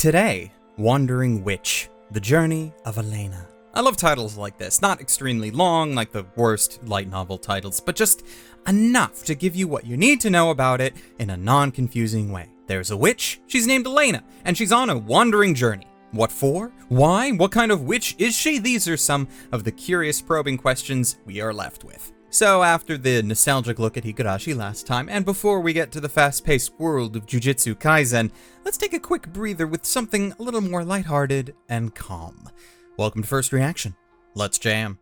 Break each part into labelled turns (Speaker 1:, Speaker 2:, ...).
Speaker 1: Today, Wandering Witch, The Journey of Elaina. I love titles like this, not extremely long like the worst light novel titles, but just enough to give you what you need to know about it in a non-confusing way. There's a witch, she's named Elaina, and she's on a wandering journey. What for? Why? What kind of witch is she? These are some of the curious probing questions we are left with. So after the nostalgic look at Higurashi last time, and before we get to the fast-paced world of Jujutsu Kaisen, let's take a quick breather with something a little more lighthearted and calm. Welcome to First Reaction. Let's jam.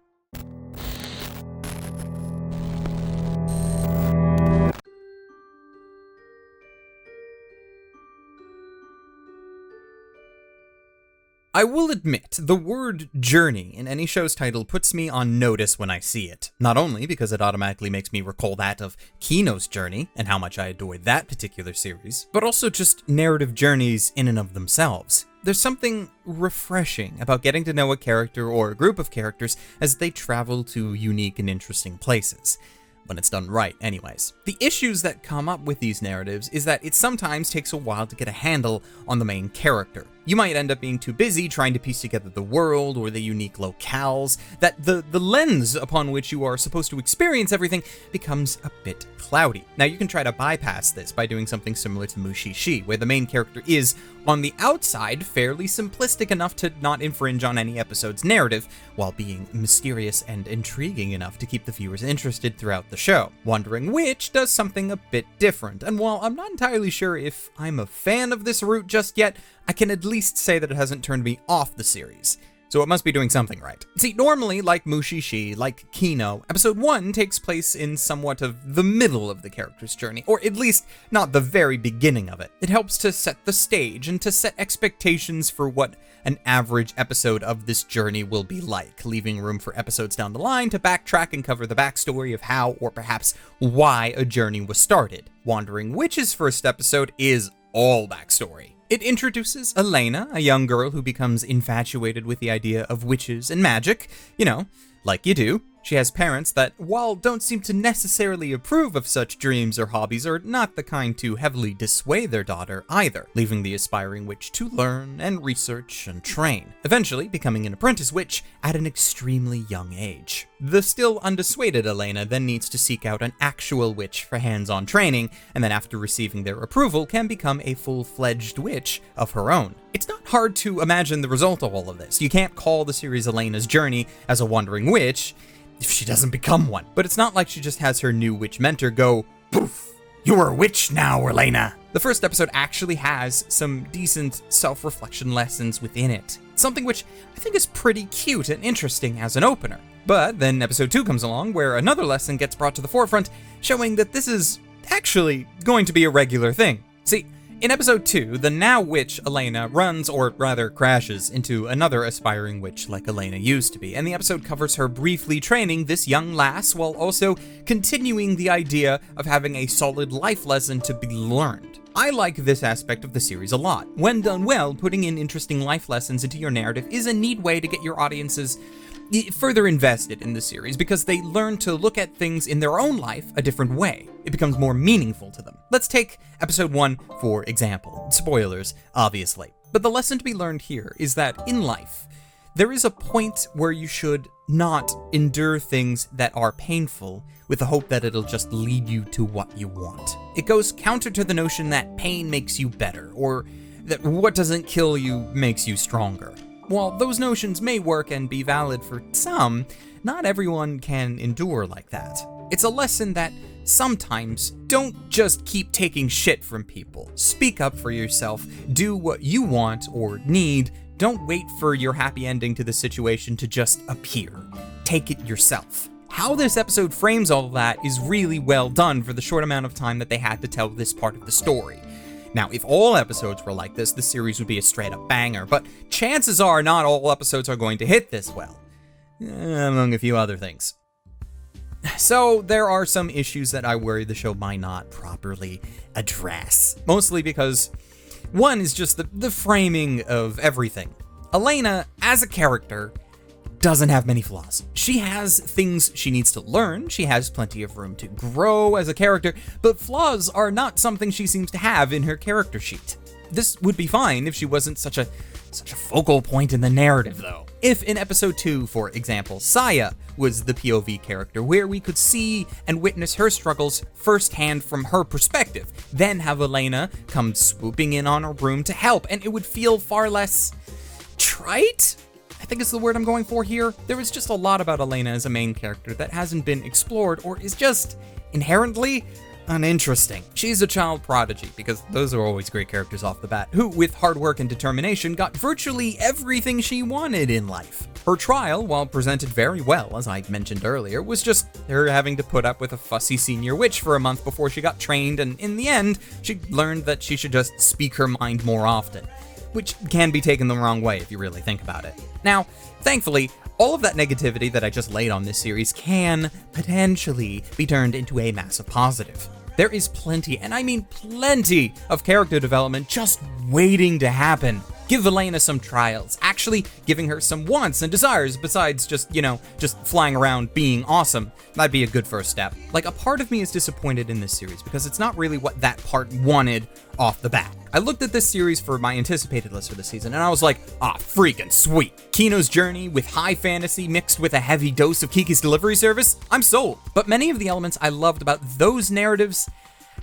Speaker 1: I will admit, the word journey in any show's title puts me on notice when I see it. Not only because it automatically makes me recall that of Kino's journey and how much I adored that particular series, but also just narrative journeys in and of themselves. There's something refreshing about getting to know a character or a group of characters as they travel to unique and interesting places. When it's done right, anyways. The issues that come up with these narratives is that it sometimes takes a while to get a handle on the main character. You might end up being too busy trying to piece together the world or the unique locales, that the lens upon which you are supposed to experience everything becomes a bit cloudy. Now you can try to bypass this by doing something similar to Mushishi, where the main character is, on the outside, fairly simplistic enough to not infringe on any episode's narrative, while being mysterious and intriguing enough to keep the viewers interested throughout the show. Wandering Witch does something a bit different, and while I'm not entirely sure if I'm a fan of this route just yet, I can at least say that it hasn't turned me off the series. So it must be doing something right. See, normally, like Mushishi, like Kino, episode 1 takes place in somewhat of the middle of the character's journey, or at least not the very beginning of it. It helps to set the stage and to set expectations for what an average episode of this journey will be like, leaving room for episodes down the line to backtrack and cover the backstory of how, or perhaps why, a journey was started. Wandering Witch's first episode is all backstory. It introduces Elaina, a young girl who becomes infatuated with the idea of witches and magic, you know, like you do. She has parents that, while don't seem to necessarily approve of such dreams or hobbies, are not the kind to heavily dissuade their daughter either, leaving the aspiring witch to learn and research and train, eventually becoming an apprentice witch at an extremely young age. The still undissuaded Elaina then needs to seek out an actual witch for hands-on training, and then after receiving their approval can become a full-fledged witch of her own. It's not hard to imagine the result of all of this. You can't call the series Elena's journey as a wandering witch if she doesn't become one. But it's not like she just has her new witch mentor go, poof, you're a witch now, Elaina. The first episode actually has some decent self-reflection lessons within it. Something which I think is pretty cute and interesting as an opener. But then episode 2 comes along where another lesson gets brought to the forefront, showing that this is actually going to be a regular thing. See, in episode 2, the now witch Elaina runs, or rather crashes, into another aspiring witch like Elaina used to be, and the episode covers her briefly training this young lass while also continuing the idea of having a solid life lesson to be learned. I like this aspect of the series a lot. When done well, putting in interesting life lessons into your narrative is a neat way to get your audiences further invested in the series because they learn to look at things in their own life a different way. It becomes more meaningful to them. Let's take episode 1 for example. Spoilers, obviously. But the lesson to be learned here is that in life, there is a point where you should not endure things that are painful with the hope that it'll just lead you to what you want. It goes counter to the notion that pain makes you better, or that what doesn't kill you makes you stronger. While those notions may work and be valid for some, not everyone can endure like that. It's a lesson that sometimes don't just keep taking shit from people. Speak up for yourself, do what you want or need, don't wait for your happy ending to the situation to just appear. Take it yourself. How this episode frames all of that is really well done for the short amount of time that they had to tell this part of the story. Now, if all episodes were like this, the series would be a straight-up banger, but chances are not all episodes are going to hit this well, among a few other things. So, there are some issues that I worry the show might not properly address, mostly because one is just the framing of everything. Elaina, as a character, doesn't have many flaws. She has things she needs to learn, she has plenty of room to grow as a character, but flaws are not something she seems to have in her character sheet. This would be fine if she wasn't such a focal point in the narrative, though. If in episode 2, for example, Saya was the POV character, where we could see and witness her struggles firsthand from her perspective, then have Elaina come swooping in on her broom to help, and it would feel far less trite? I think is the word I'm going for here. There is just a lot about Elaina as a main character that hasn't been explored or is just inherently uninteresting. She's a child prodigy, because those are always great characters off the bat, who, with hard work and determination, got virtually everything she wanted in life. Her trial, while presented very well, as I mentioned earlier, was just her having to put up with a fussy senior witch for a month before she got trained, and in the end, she learned that she should just speak her mind more often, which can be taken the wrong way if you really think about it. Now, thankfully, all of that negativity that I just laid on this series can potentially be turned into a massive positive. There is plenty, and I mean plenty, of character development just waiting to happen. Give Elaina some trials, actually giving her some wants and desires besides just flying around being awesome. That'd be a good first step. Like, a part of me is disappointed in this series because it's not really what that part wanted off the bat. I looked at this series for my anticipated list for the season, and I was like, freaking sweet. Kino's journey with high fantasy mixed with a heavy dose of Kiki's delivery service? I'm sold. But many of the elements I loved about those narratives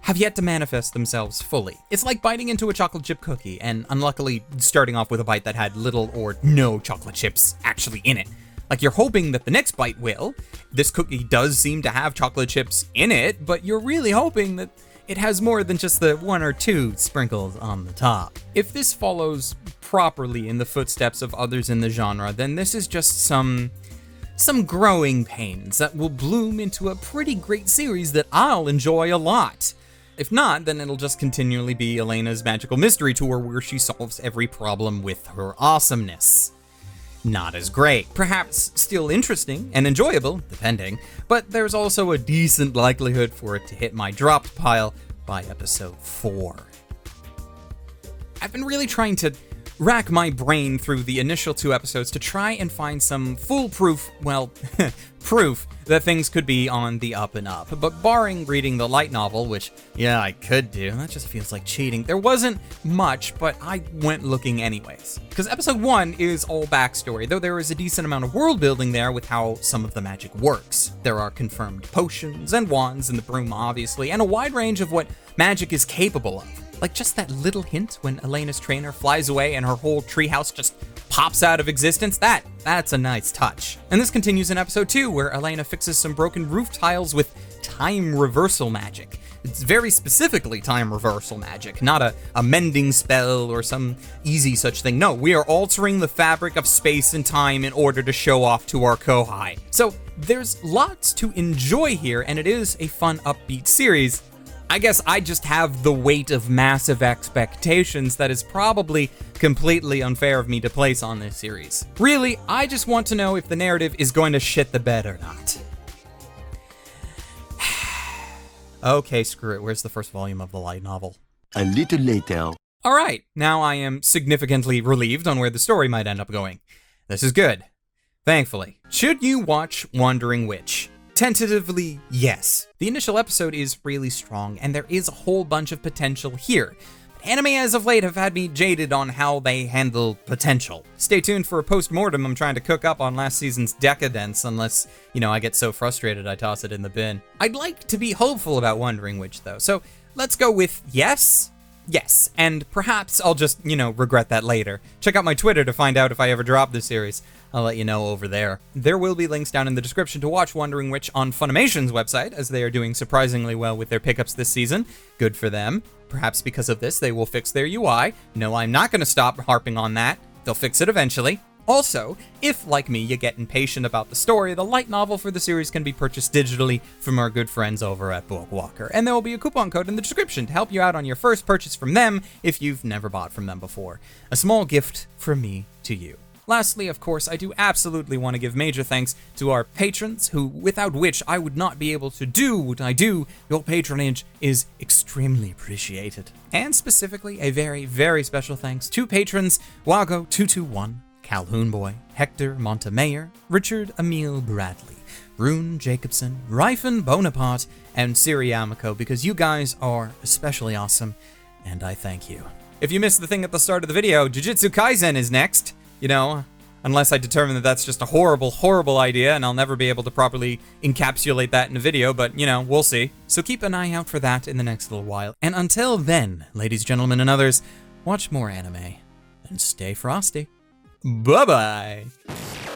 Speaker 1: have yet to manifest themselves fully. It's like biting into a chocolate chip cookie and unluckily starting off with a bite that had little or no chocolate chips actually in it. Like, you're hoping that the next bite will. This cookie does seem to have chocolate chips in it, but you're really hoping that it has more than just the 1 or 2 sprinkles on the top. If this follows properly in the footsteps of others in the genre, then this is just some growing pains that will bloom into a pretty great series that I'll enjoy a lot. If not, then it'll just continually be Elena's magical mystery tour where she solves every problem with her awesomeness. Not as great. Perhaps still interesting and enjoyable, depending, but there's also a decent likelihood for it to hit my dropped pile by episode 4. I've been really trying to rack my brain through the initial 2 episodes to try and find some foolproof, proof that things could be on the up and up. But barring reading the light novel, which, yeah, I could do, that just feels like cheating, there wasn't much, but I went looking anyways. Because episode 1 is all backstory, though there is a decent amount of world building there with how some of the magic works. There are confirmed potions and wands in the broom, obviously, and a wide range of what magic is capable of. Like just that little hint when Elena's trainer flies away and her whole treehouse just pops out of existence, that's a nice touch. And this continues in episode 2, where Elaina fixes some broken roof tiles with time reversal magic. It's very specifically time reversal magic, not a mending spell or some easy such thing. No, we are altering the fabric of space and time in order to show off to our kohai. So there's lots to enjoy here, and it is a fun, upbeat series. I guess I just have the weight of massive expectations that is probably completely unfair of me to place on this series. Really, I just want to know if the narrative is going to shit the bed or not. Okay, screw it. Where's the first volume of the light novel?
Speaker 2: A little later.
Speaker 1: Alright, now I am significantly relieved on where the story might end up going. This is good. Thankfully. Should you watch Wandering Witch? Tentatively, yes. The initial episode is really strong, and there is a whole bunch of potential here. But anime as of late have had me jaded on how they handle potential. Stay tuned for a post-mortem I'm trying to cook up on last season's decadence, unless, I get so frustrated I toss it in the bin. I'd like to be hopeful about Wandering Witch, though, so let's go with yes. Yes, and perhaps I'll just, regret that later. Check out my Twitter to find out if I ever drop this series. I'll let you know over there. There will be links down in the description to watch Wandering Witch on Funimation's website, as they are doing surprisingly well with their pickups this season. Good for them. Perhaps because of this, they will fix their UI. No, I'm not going to stop harping on that. They'll fix it eventually. Also, if, like me, you get impatient about the story, the light novel for the series can be purchased digitally from our good friends over at Bookwalker, and there will be a coupon code in the description to help you out on your first purchase from them if you've never bought from them before. A small gift from me to you. Lastly, of course, I do absolutely want to give major thanks to our patrons, who, without which I would not be able to do what I do. Your patronage is extremely appreciated. And specifically, a very, very special thanks to patrons Wago221, Calhoun Boy, Hector Montemayor, Richard Emil Bradley, Rune Jacobson, Ryfen Bonaparte, and Siri Yamiko, because you guys are especially awesome, and I thank you. if you missed the thing at the start of the video, Jujutsu Kaisen is next, you know, unless I determine that that's just a horrible, horrible idea and I'll never be able to properly encapsulate that in a video, but, you know, we'll see. So keep an eye out for that in the next little while. And until then, ladies, gentlemen, and others, watch more anime and stay frosty. Bye-bye.